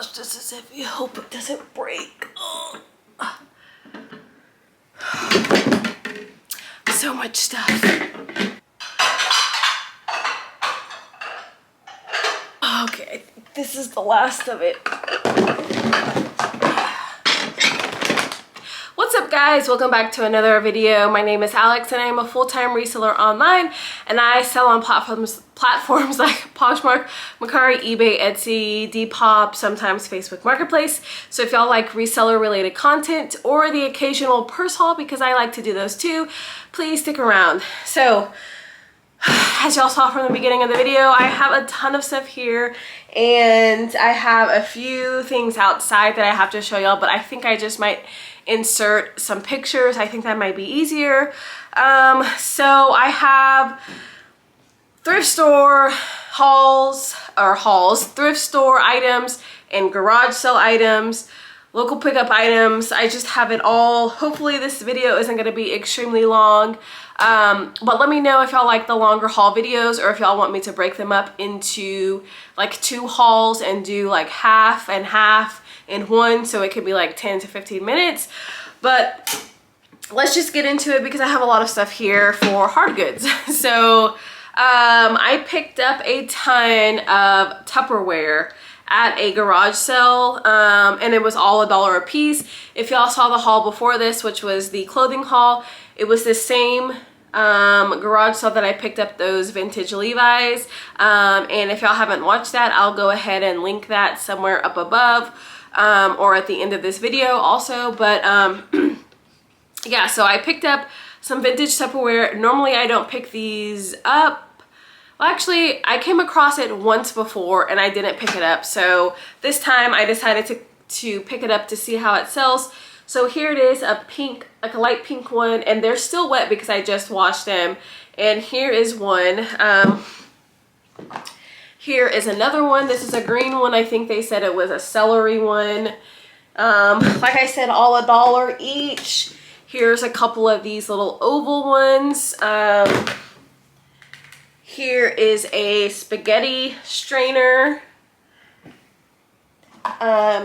gosh, this is heavy. I hope it doesn't break. Oh. So much stuff. Okay, this is the last of it. What's up, guys? Welcome back to another video. My name is Alex and I am a full-time reseller online, and I sell on platforms like Poshmark, Mercari, eBay, Etsy, Depop, sometimes Facebook Marketplace. So if y'all like reseller related content or the occasional purse haul, because I like to do those too, please stick around. So as y'all saw from the beginning of the video, I have a ton of stuff here and I have a few things outside that I have to show y'all, but I think I just might insert some pictures. I think that might be easier. So I have thrift store thrift store items and garage sale items, local pickup items. I just have it all. Hopefully this video isn't going to be extremely long, but let me know if y'all like the longer haul videos or if y'all want me to break them up into like 2 hauls and do like half and half in one, so it could be like 10 to 15 minutes. But let's just get into it because I have a lot of stuff here for hard goods. So I picked up a ton of Tupperware at a garage sale, and it was all $1 a piece. If y'all saw the haul before this, which was the clothing haul, it was the same garage sale that I picked up those vintage Levi's, and if y'all haven't watched that, I'll go ahead and link that somewhere up above, or at the end of this video also. But yeah, so I picked up some vintage Tupperware. Normally I don't pick these up. Well, actually I came across it once before and I didn't pick it up, so this time I decided to pick it up to see how it sells. So here it is, a pink, like a light pink one, and they're still wet because I just washed them. And here is one. Here is another one. This is a green one. I think they said it was a celery one. Like I said, all $1 each. Here's a couple of these little oval ones. Here is a spaghetti strainer.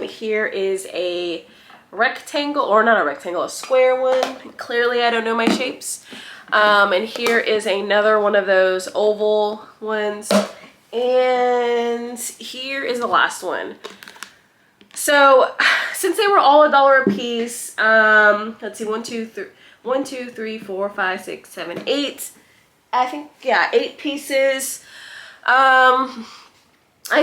Here is a rectangle, or not a rectangle, a square one. Clearly I don't know my shapes. And here is another one of those oval ones. And here is the last one. So since they were all $1 a piece, let's see, 1 2 3 4 5 6 7 8, I think, yeah, 8 pieces. I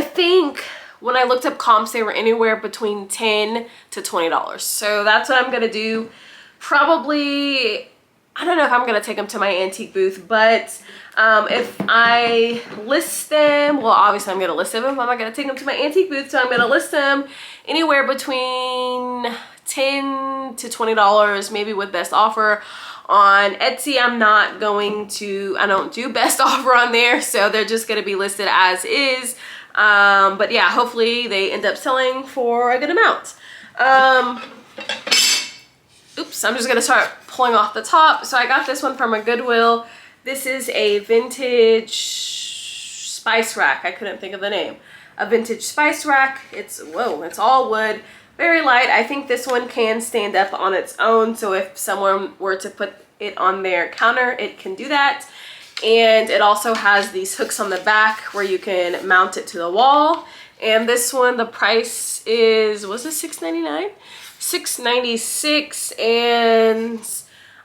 think when I looked up comps, they were anywhere between $10 to $20. So that's what I'm gonna do. Probably, I don't know if I'm gonna take them to my antique booth, but if I list them, well, obviously I'm gonna list them. I'm not gonna take them to my antique booth, so I'm gonna list them anywhere between $10 to $20, maybe with best offer. On Etsy, I don't do best offer on there, so they're just gonna be listed as is. But yeah, hopefully they end up selling for a good amount. Oops, I'm just gonna start pulling off the top. So I got this one from a Goodwill. This is a vintage spice rack. I couldn't think of the name. A vintage spice rack. It's all wood, very light. I think this one can stand up on its own, so if someone were to put it on their counter, it can do that. And it also has these hooks on the back where you can mount it to the wall. And this one, the price is, was it $6.99? $6.96, and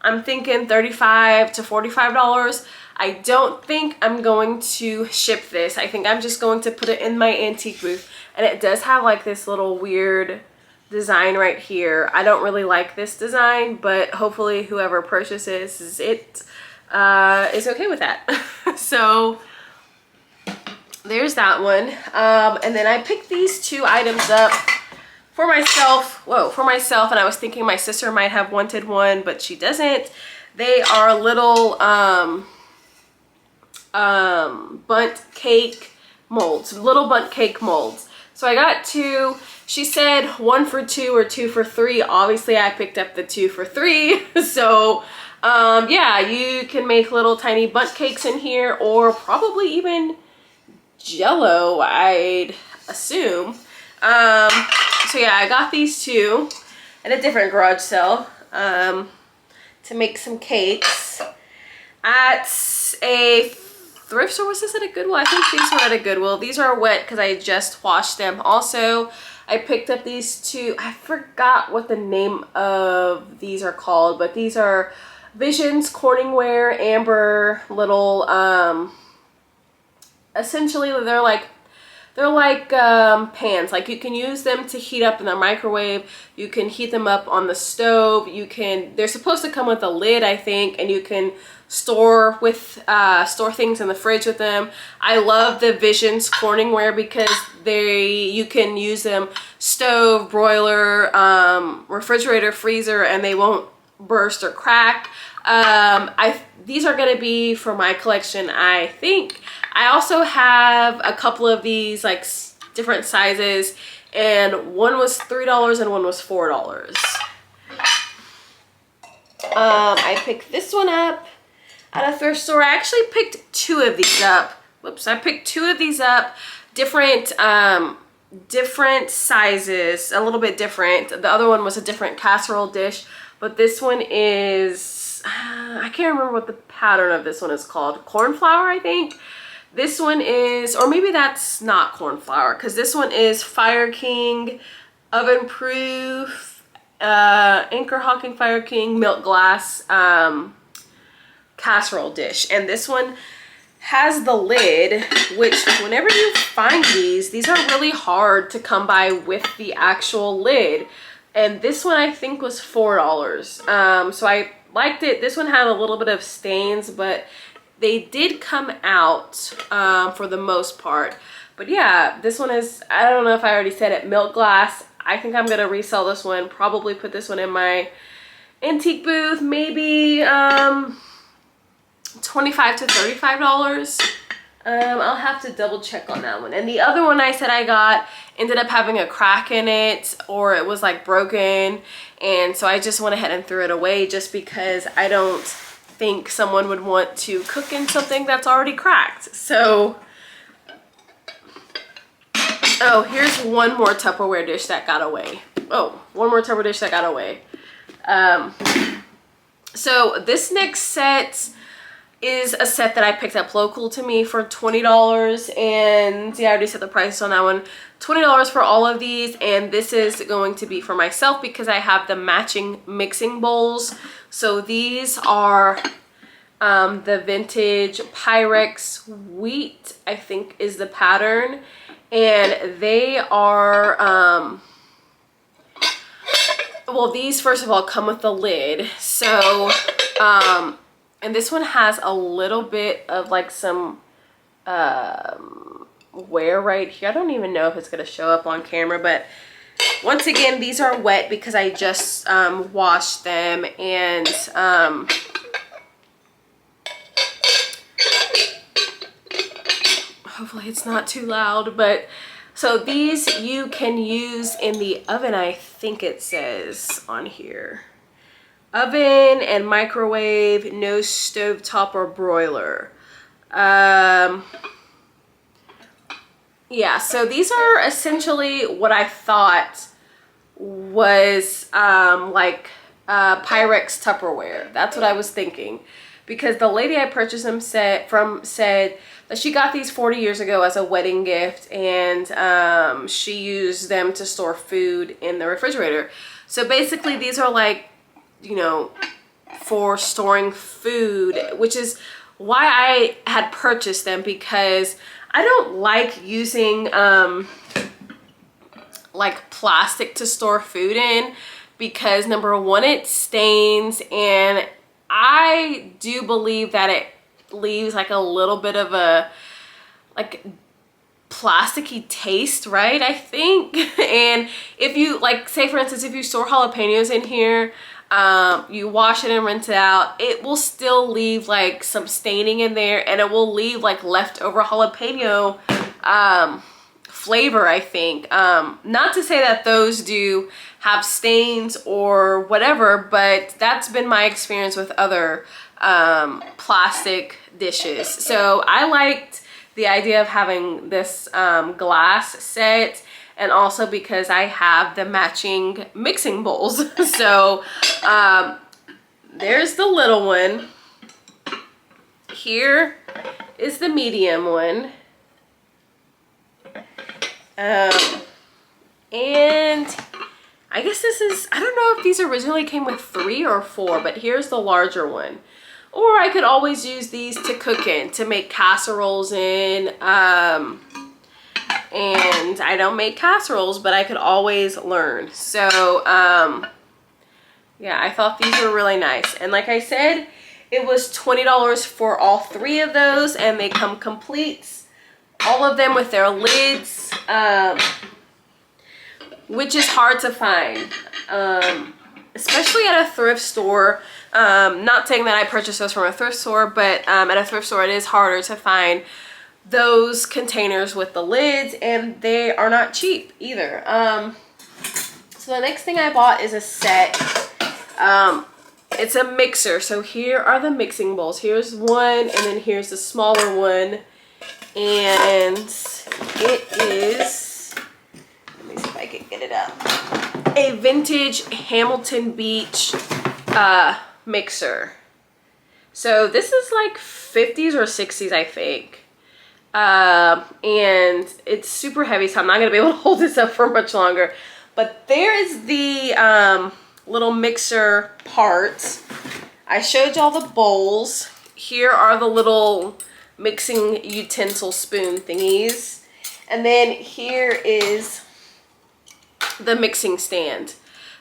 I'm thinking $35 to $45. I don't think I'm going to ship this. I think I'm just going to put it in my antique booth. And it does have like this little weird design right here. I don't really like this design, but hopefully whoever purchases it is okay with that. So there's that one. And then I picked these 2 items up for myself. And I was thinking my sister might have wanted one, but she doesn't. They are little bundt cake molds, little bundt cake molds. So I got 2. She said 1 for 2 or 2 for 3. Obviously I picked up the 2 for 3. So yeah, you can make little tiny bundt cakes in here, or probably even Jello, I'd assume. So yeah, I got these two at a different garage sale to make some cakes at a thrift store. Was this at a Goodwill? I think these were at a Goodwill. These are wet because I just washed them. Also, I picked up these two. I forgot what the name of these are called, but these are Visions CorningWare amber little essentially they're like pans. Like you can use them to heat up in the microwave. You can heat them up on the stove. They're supposed to come with a lid, I think, and you can store things in the fridge with them. I love the Visions CorningWare because you can use them stove, broiler, refrigerator, freezer, and they won't burst or crack. These are going to be for my collection, I think. I also have a couple of these like different sizes, and one was $3 and one was $4. I picked this one up at a thrift store. I actually picked two of these up. Whoops, I picked two of these up, different sizes, a little bit different. The other one was a different casserole dish, but this one is, I can't remember what the pattern of this one is called. Cornflower, I think. This one is, or maybe that's not cornflower, because this one is Fire King, oven proof, Anchor Hawking Fire King, milk glass casserole dish. And this one has the lid, which whenever you find these are really hard to come by with the actual lid. And this one I think was $4. So I liked it. This one had a little bit of stains, but they did come out for the most part. But yeah, this one is, I don't know if I already said it, milk glass. I think I'm gonna resell this one, probably put this one in my antique booth, maybe $25 to $35. I'll have to double check on that one. And the other one I said I got ended up having a crack in it, or it was like broken, and so I just went ahead and threw it away just because I don't think someone would want to cook in something that's already cracked. So, oh, here's one more Tupperware dish that got away. Oh, one more Tupperware dish that got away. So this next set is a set that I picked up local to me for $20, and yeah, I already set the price on that one. $20 for all of these, and this is going to be for myself because I have the matching mixing bowls. So these are the vintage Pyrex wheat, I think is the pattern, and they are well, these first of all come with the lid. So and this one has a little bit of like some wear right here. I don't even know if it's going to show up on camera, but once again, these are wet because I just washed them, and hopefully it's not too loud. But so these you can use in the oven, I think it says on here. Oven and microwave, no stovetop or broiler. Yeah, so these are essentially what I thought was like Pyrex Tupperware. That's what I was thinking, because the lady I purchased them from said that she got these 40 years ago as a wedding gift, and she used them to store food in the refrigerator. So basically these are like, you know, for storing food, which is why I had purchased them, because I don't like using like plastic to store food in, because number one, it stains, and I do believe that it leaves like a little bit of a like plasticky taste, right? I think. And if you like, say for instance, if you store jalapenos in here, you wash it and rinse it out, it will still leave like some staining in there, and it will leave like leftover jalapeno flavor, I think. Not to say that those do have stains or whatever, but that's been my experience with other plastic dishes. So I liked the idea of having this glass set, and also because I have the matching mixing bowls. So there's the little one. Here is the medium one. And I guess this is, I don't know if these originally came with 3 or 4, but here's the larger one. Or I could always use these to cook in, to make casseroles in. And I don't make casseroles, but I could always learn. So, yeah, I thought these were really nice. And like I said, it was $20 for all 3 of those, and they come complete. All of them with their lids, which is hard to find, especially at a thrift store. Not saying that I purchased those from a thrift store, but at a thrift store it is harder to find those containers with the lids, and they are not cheap either. So the next thing I bought is a set. It's a mixer. So here are the mixing bowls. Here's one, and then here's the smaller one. And it is, let me see if I can get it up, a vintage Hamilton Beach mixer. So this is like 50s or 60s, I think. And it's super heavy, so I'm not gonna be able to hold this up for much longer. But there is the little mixer parts. I showed y'all the bowls. Here are the little mixing utensil spoon thingies. And then here is the mixing stand.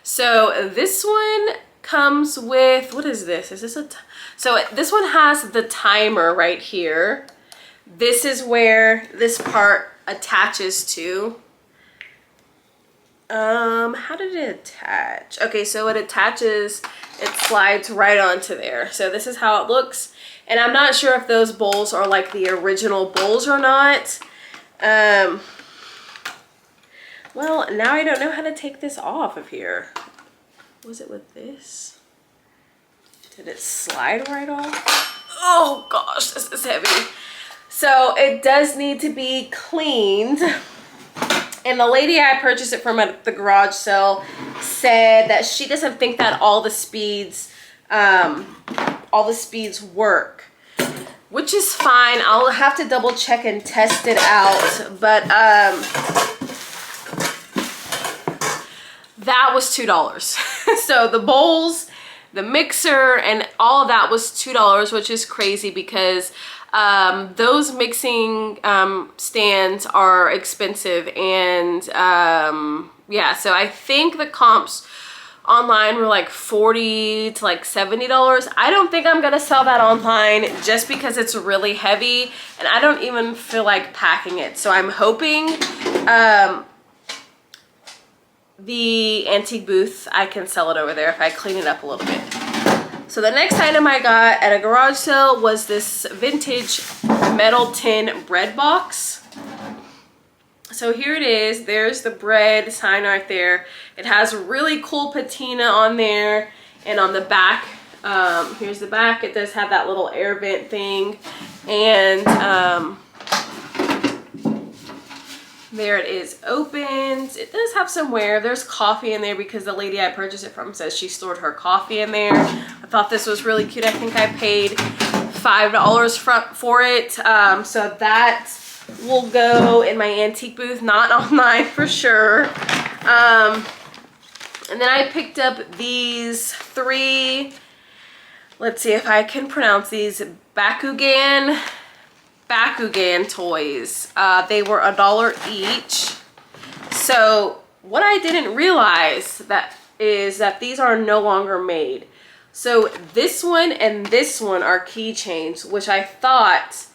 So this one comes with, what is this? Is this a, so this one has the timer right here. This is where this part attaches to. How did it attach? Okay, so it attaches, it slides right onto there. So this is how it looks. And I'm not sure if those bowls are like the original bowls or not. Well, now I don't know how to take this off of here. Was it with this? Did it slide right off? Oh gosh, this is heavy. So it does need to be cleaned. And the lady I purchased it from at the garage sale said that she doesn't think that all the speeds work, which is fine. I'll have to double check and test it out. But that was $2. So the bowls, the mixer, and all of that was $2, which is crazy because those mixing stands are expensive. And yeah, so I think the comps online were like $40 to like $70. I don't think I'm gonna sell that online just because it's really heavy and I don't even feel like packing it. So I'm hoping the antique booth, I can sell it over there if I clean it up a little bit. So the next item I got at a garage sale was this vintage metal tin bread box. So here it is. There's the bread sign right there. It has really cool patina on there. And on the back, here's the back. It does have that little air vent thing. And there it is opened. It does have some wear. There's coffee in there because the lady I purchased it from says she stored her coffee in there. I thought this was really cute. I think I paid $5 for it. So that will go in my antique booth, not online for sure. And then I picked up these 3, let's see if I can pronounce these, Bakugan toys. They were $1 each. So what I didn't realize is that these are no longer made. So this one and this one are keychains, which I thought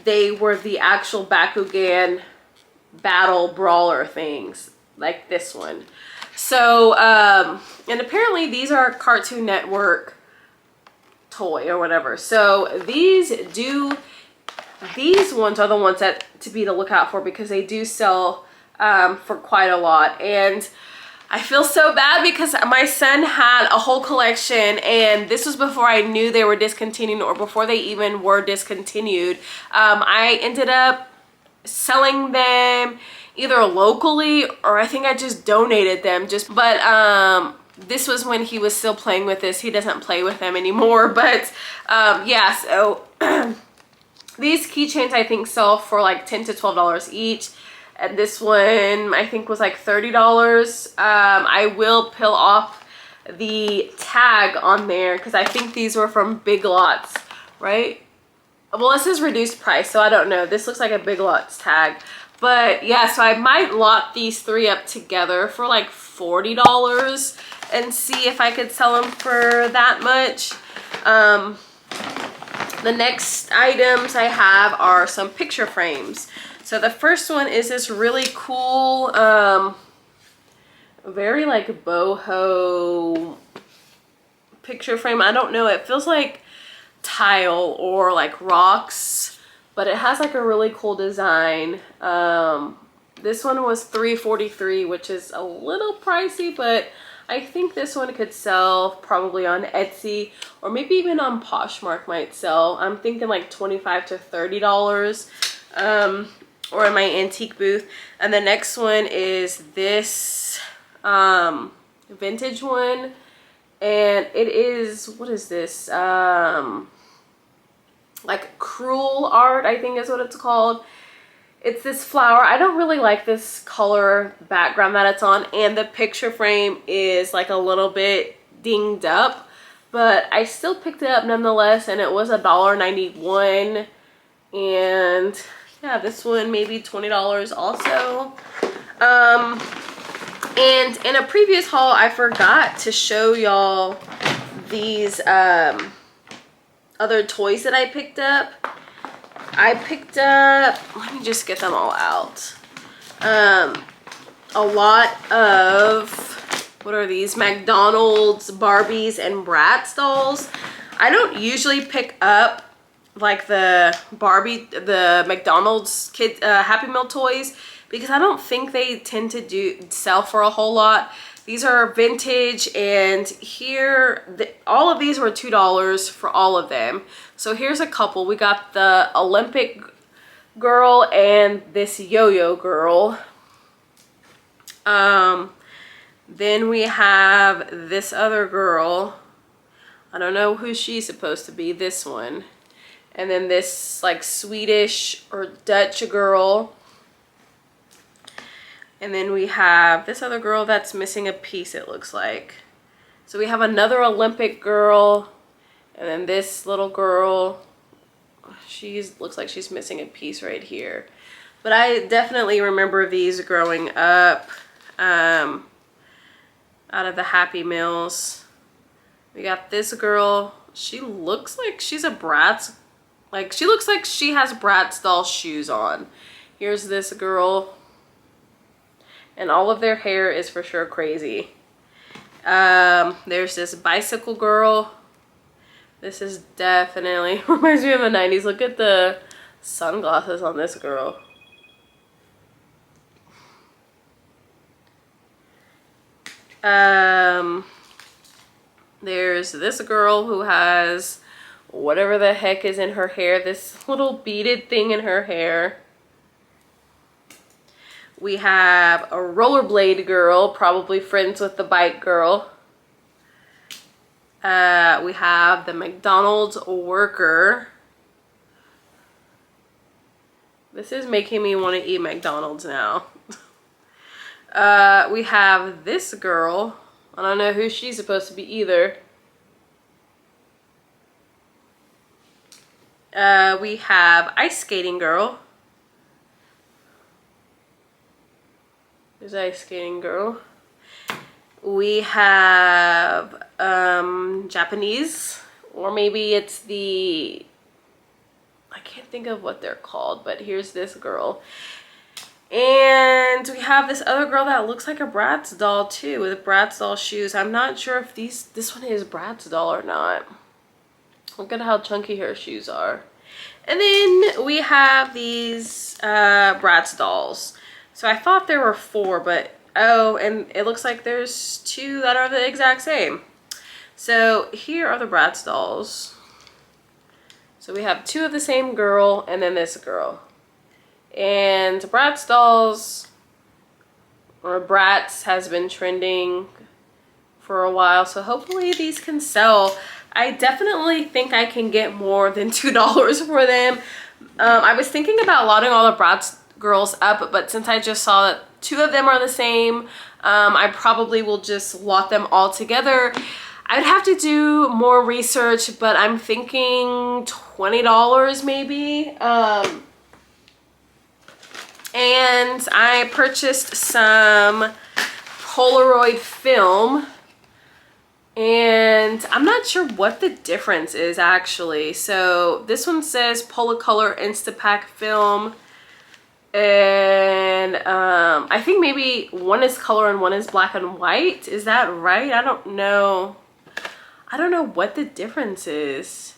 they were the actual Bakugan battle brawler things, like this one. So, and apparently these are Cartoon Network toy or whatever. So these ones are the ones that to look out for because they do sell for quite a lot. And I feel so bad because my son had a whole collection and this was before I knew they were discontinued or before they even were discontinued. I ended up selling them either locally or I think I just donated them. But this was when he was still playing with this. He doesn't play with them anymore. But yeah, so these keychains I think sell for like $10 to $12 each. And this one I think was like $30. I will peel off the tag on there because I think these were from Big Lots, right? Well, this is reduced price, so I don't know. This looks like a Big Lots tag. But yeah, so I might lot these three up together for like $40 and see if I could sell them for that much. The next items I have are some picture frames. So the first one is this really cool, very like boho picture frame. I don't know, it feels like tile or like rocks, but it has like a really cool design. This one was $3.43, which is a little pricey, but I think this one could sell probably on Etsy or maybe even on Poshmark might sell. I'm thinking like $25 to $30 or in my antique booth. And the next one is this vintage one, and it is, what is this? Like cruel art, I think is what it's called. It's this flower. I don't really like this color background that it's on, and the picture frame is like a little bit dinged up, but I still picked it up nonetheless, and it was $1.91. And yeah, this one maybe $20 also. And in a previous haul, I forgot to show y'all these other toys that I picked up. I picked up, let me just get them all out. A lot of, what are these? McDonald's, Barbies, and Bratz dolls. I don't usually pick up like the McDonald's kid Happy Meal toys because I don't think they tend to sell for a whole lot. These are vintage, and here, all of these were $2 for all of them. So here's a couple. We got the Olympic girl and this yo-yo girl. Then we have this other girl. I don't know who she's supposed to be, this one. And then this like Swedish or Dutch girl. And then we have this other girl that's missing a piece, it looks like. So we have another Olympic girl. And then this little girl. Looks like she's missing a piece right here. But I definitely remember these growing up. Out of the Happy Meals. We got this girl. She looks like she's a Bratz. Like, she looks like she has Bratz doll shoes on. Here's this girl. And all of their hair is for sure crazy. There's this bicycle girl. This is definitely reminds me of the 90s. Look at the sunglasses on this girl. There's this girl who has whatever the heck is in her hair. This little beaded thing in her hair. We have a rollerblade girl, probably friends with the bike girl. We have the McDonald's worker. This is making me want to eat McDonald's now. We have this girl. I don't know who she's supposed to be either. We have ice skating girl. There's ice skating girl. We have Japanese, or maybe it's the, I can't think of what they're called, but here's this girl. And we have this other girl that looks like a Bratz doll too, with Bratz doll shoes. I'm not sure if this one is Bratz doll or not. Look at how chunky her shoes are. And then we have these Bratz dolls. So I thought there were 4, but oh, and it looks like there's 2 that are the exact same. So here are the Bratz dolls. So we have 2 of the same girl and then this girl. And Bratz dolls, or Bratz has been trending for a while, so hopefully these can sell. I definitely think I can get more than $2 for them. I was thinking about lotting all the Bratz girls up, but since I just saw that 2 of them are the same, I probably will just lot them all together. I'd have to do more research, but I'm thinking $20 maybe. And I purchased some Polaroid film, and I'm not sure what the difference is actually. So this one says Polacolor Instapak film, and I think maybe one is color and one is black and white. Is that right? I don't know. I don't know what the difference is.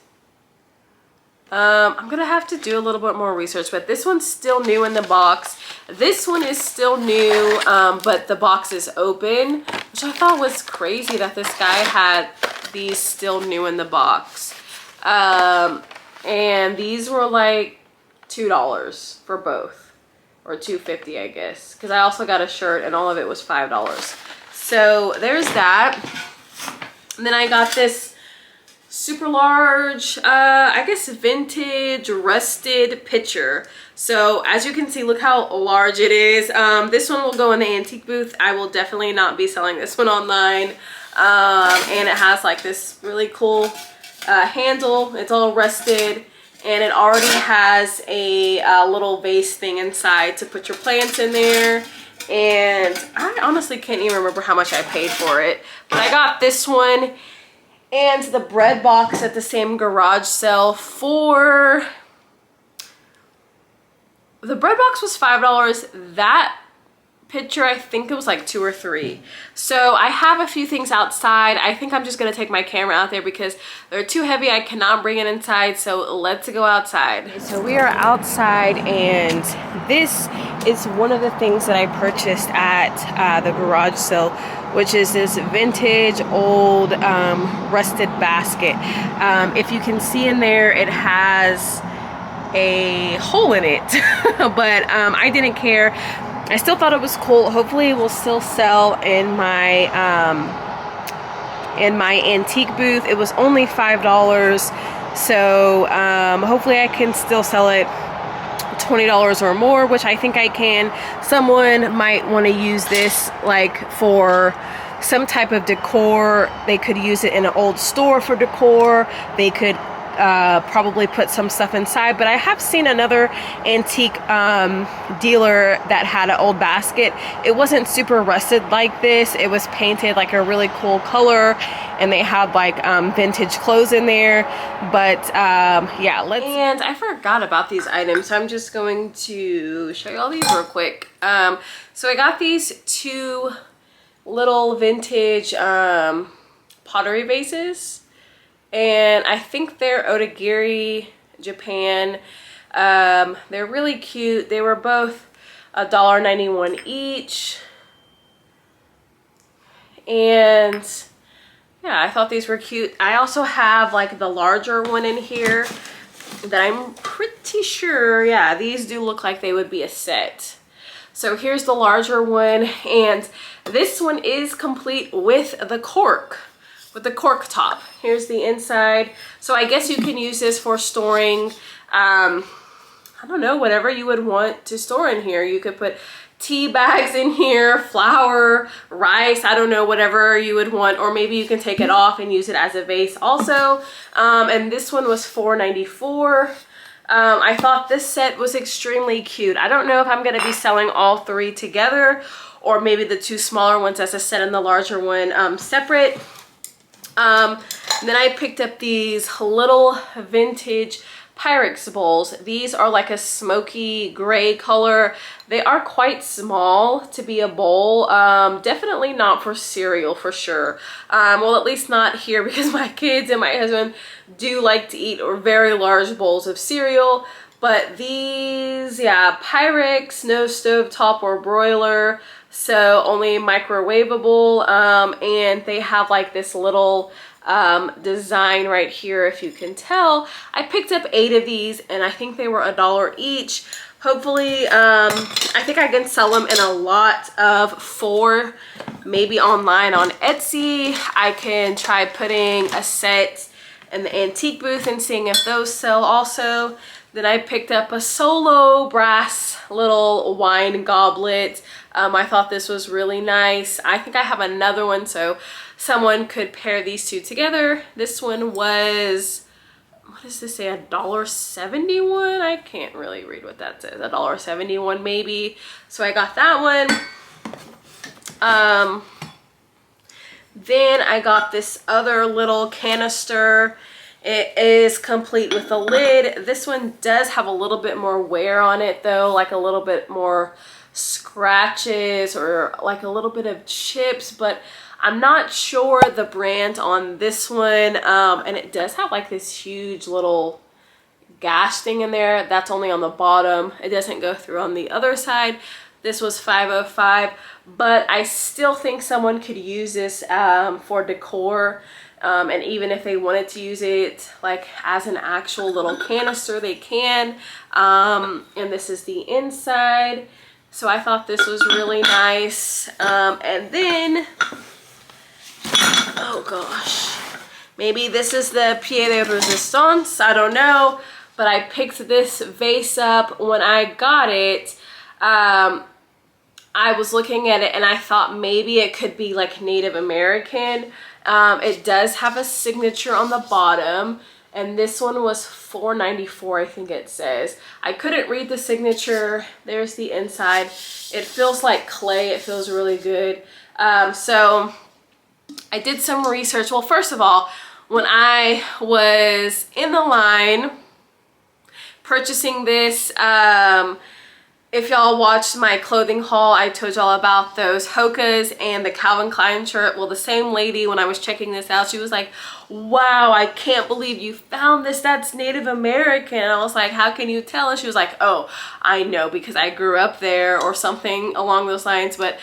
I'm gonna have to do a little bit more research, but this one's still new in the box. This one is still new, but the box is open, which I thought was crazy that this guy had these still new in the box. And these were like $2 for both, or $2.50 I guess, because I also got a shirt and all of it was $5. So there's that. And then I got this super large, I guess vintage rusted pitcher. So as you can see, look how large it is. This one will go in the antique booth. I will definitely not be selling this one online. And it has like this really cool handle. It's all rusted, and it already has a little vase thing inside to put your plants in there. And I honestly can't even remember how much I paid for it, but I got this one and the bread box at the same garage sale for, the bread box was $5. That pitcher, I think it was like $2 or $3. So I have a few things outside. I think I'm just gonna take my camera out there because they're too heavy. I cannot bring it inside, so let's go outside. So we are outside, and this is one of the things that I purchased at the garage sale, which is this vintage old rusted basket. If you can see in there, it has a hole in it, but I didn't care. I still thought it was cool. Hopefully it will still sell in my antique booth. It was only $5, so hopefully I can still sell it $20 or more, which I think I can. Someone might want to use this like for some type of decor. They could use it in an old store for decor. They could probably put some stuff inside, but I have seen another antique dealer that had an old basket. It wasn't super rusted like this. It was painted like a really cool color, and they had like vintage clothes in there. But yeah, and I forgot about these items, so I'm just going to show you all these real quick. So I got these 2 little vintage pottery vases, and I think they're Otagiri, Japan. They're really cute. They were both $1.91 each, and yeah, I thought these were cute. I also have like the larger one in here that I'm pretty sure, yeah, these do look like they would be a set. So here's the larger one, and this one is complete with the cork. With the cork top. Here's the inside. So I guess you can use this for storing, I don't know, whatever you would want to store in here. You could put tea bags in here, flour, rice, I don't know, whatever you would want, or maybe you can take it off and use it as a vase also. And this one was $4.94. I thought this set was extremely cute. I don't know if I'm gonna be selling all 3 together, or maybe the 2 smaller ones as a set and the larger one separate. Then I picked up these little vintage Pyrex bowls. These are like a smoky gray color. They are quite small to be a bowl. Definitely not for cereal for sure. Well, at least not here, because my kids and my husband do like to eat very large bowls of cereal. But these, yeah, Pyrex, no stove top or broiler, so only microwavable, and they have like this little design right here, if you can tell. I picked up 8 of these, and I think they were $1 each, Hopefully, I think I can sell them in a lot of 4, maybe online on Etsy. I can try putting a set in the antique booth and seeing if those sell also. Then I picked up a solo brass little wine goblet. I thought this was really nice. I think I have another one, so someone could pair these two together. This one was, what does this say, $1.71? I can't really read what that says. $1.71 maybe. So I got that one. Then I got this other little canister. It is complete with a lid. This one does have a little bit more wear on it though, like a little bit more scratches or like a little bit of chips, but I'm not sure the brand on this one. And it does have like this huge little gash thing in there. That's only on the bottom. It doesn't go through on the other side. This was $5.05, but I still think someone could use this for decor. And even if they wanted to use it like as an actual little canister, they can. And this is the inside. So I thought this was really nice. And then, oh gosh, maybe this is the pied de resistance, I don't know, but I picked this vase up when I got it. I was looking at it and I thought maybe it could be like Native American. It does have a signature on the bottom, and this one was $4.94, I think it says. I couldn't read the signature. There's the inside. It feels like clay. It feels really good. So I did some research. Well, first of all, when I was in the line purchasing this, if y'all watched my clothing haul, I told y'all about those Hokas and the Calvin Klein shirt. Well, the same lady, when I was checking this out, she was like, wow, I can't believe you found this. That's Native American. And I was like, how can you tell? And she was like, oh, I know because I grew up there or something along those lines. But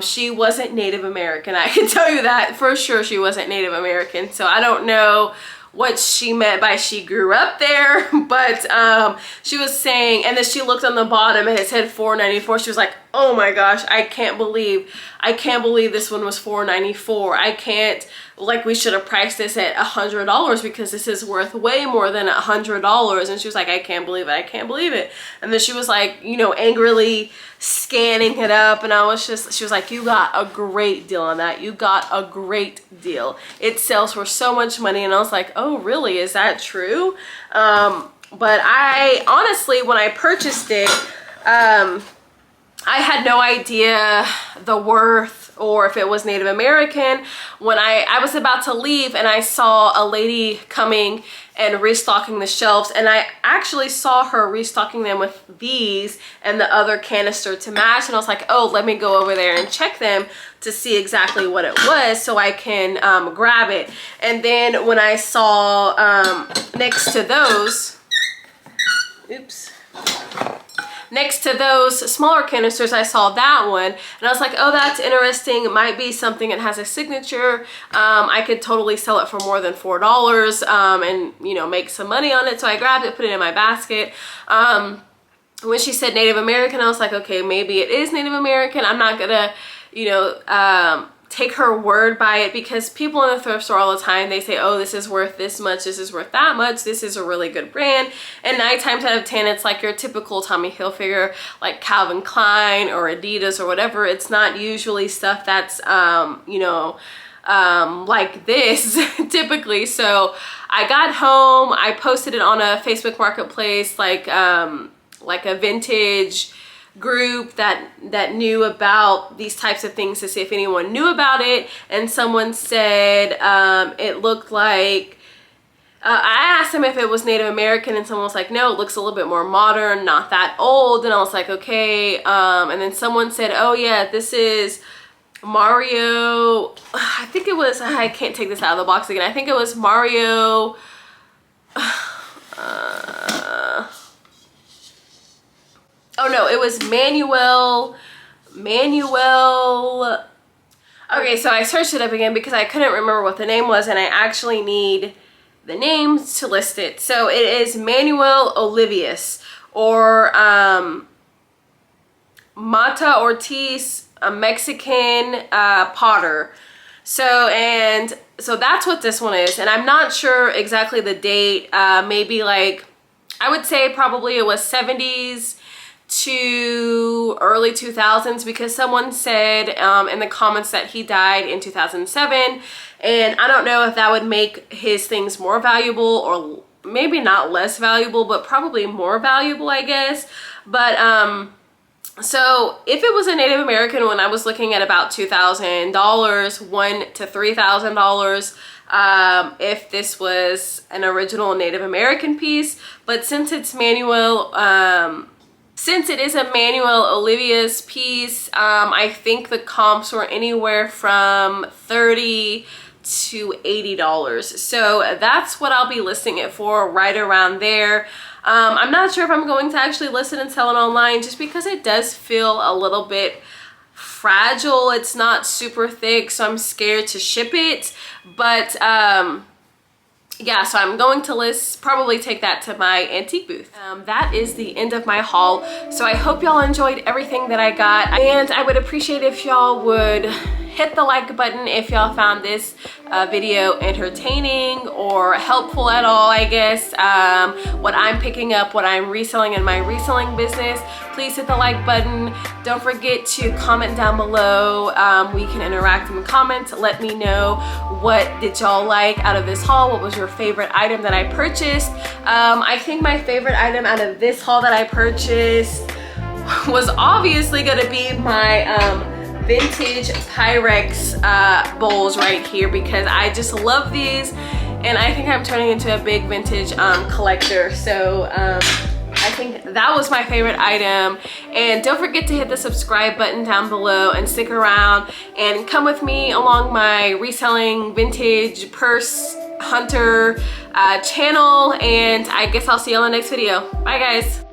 she wasn't Native American. I can tell you that for sure she wasn't Native American. So I don't know what she meant by she grew up there, but she was saying, and then she looked on the bottom and it said $4.94. She was like, oh my gosh, I can't believe this one was $4.94. I can't, like, we should have priced this at $100 because this is worth way more than $100. And she was like, I can't believe it, I can't believe it. And then she was like, you know, angrily scanning it up, and I was just, she was like, you got a great deal on that. You got a great deal. It sells for so much money. And I was like, oh really, is that true? But I honestly, when I purchased it, I had no idea the worth or if it was Native American. When I was about to leave and I saw a lady coming and restocking the shelves, and I actually saw her restocking them with these and the other canister to match, and I was like, oh, let me go over there and check them to see exactly what it was so I can grab it. And then when I saw next to those, next to those smaller canisters, I saw that one and I was like, oh, that's interesting. It might be something that has a signature. I could totally sell it for more than $4 and, you know, make some money on it. So I grabbed it, put it in my basket. When she said Native American, I was like, okay, maybe it is Native American. I'm not gonna, you know, take her word by it, because people in the thrift store all the time, they say, oh, this is worth this much, this is worth that much, this is a really good brand. And 9 times out of 10, it's like your typical Tommy Hilfiger, like Calvin Klein or Adidas or whatever. It's not usually stuff that's, you know, like this typically. So I got home, I posted it on a Facebook Marketplace, like a vintage group that knew about these types of things, to see if anyone knew about it. And someone said it looked like, I asked them if it was Native American, and someone was like, no, it looks a little bit more modern, not that old. And I was like, okay. And then someone said, oh yeah, this is Mario, I think it was, I can't take this out of the box again, I think it was Mario, oh no, it was Manuel. Okay, so I searched it up again because I couldn't remember what the name was, and I actually need the names to list it. So it is Manuel Olivius, or Mata Ortiz, a Mexican potter. So that's what this one is, and I'm not sure exactly the date. Maybe like, I would say probably it was 70s to early 2000s, because someone said in the comments that he died in 2007, and I don't know if that would make his things more valuable, or maybe not less valuable, but probably more valuable, I guess. But so if it was a Native American one, I was looking at about $2,000, $1,000 to $3,000. If this was an original Native American piece, but since it's Manuel, since it is a Manuel Olivia's piece, I think the comps were anywhere from $30 to $80. So that's what I'll be listing it for, right around there. I'm not sure if I'm going to actually list it and sell it online, just because it does feel a little bit fragile. It's not super thick, so I'm scared to ship it. But yeah, so I'm going to probably take that to my antique booth. That is the end of my haul. So I hope y'all enjoyed everything that I got, and I would appreciate if y'all would hit the like button if y'all found this video entertaining or helpful at all, I guess. What I'm picking up, what I'm reselling in my reselling business, please hit the like button. Don't forget to comment down below. We can interact in the comments. Let me know, what did y'all like out of this haul? What was your favorite item that I purchased? I think my favorite item out of this haul that I purchased was obviously gonna be my vintage Pyrex bowls right here, because I just love these, and I think I'm turning into a big vintage collector. So I think that was my favorite item. And don't forget to hit the subscribe button down below and stick around and come with me along my reselling vintage purse hunter channel, and I guess I'll see you on the next video. Bye guys.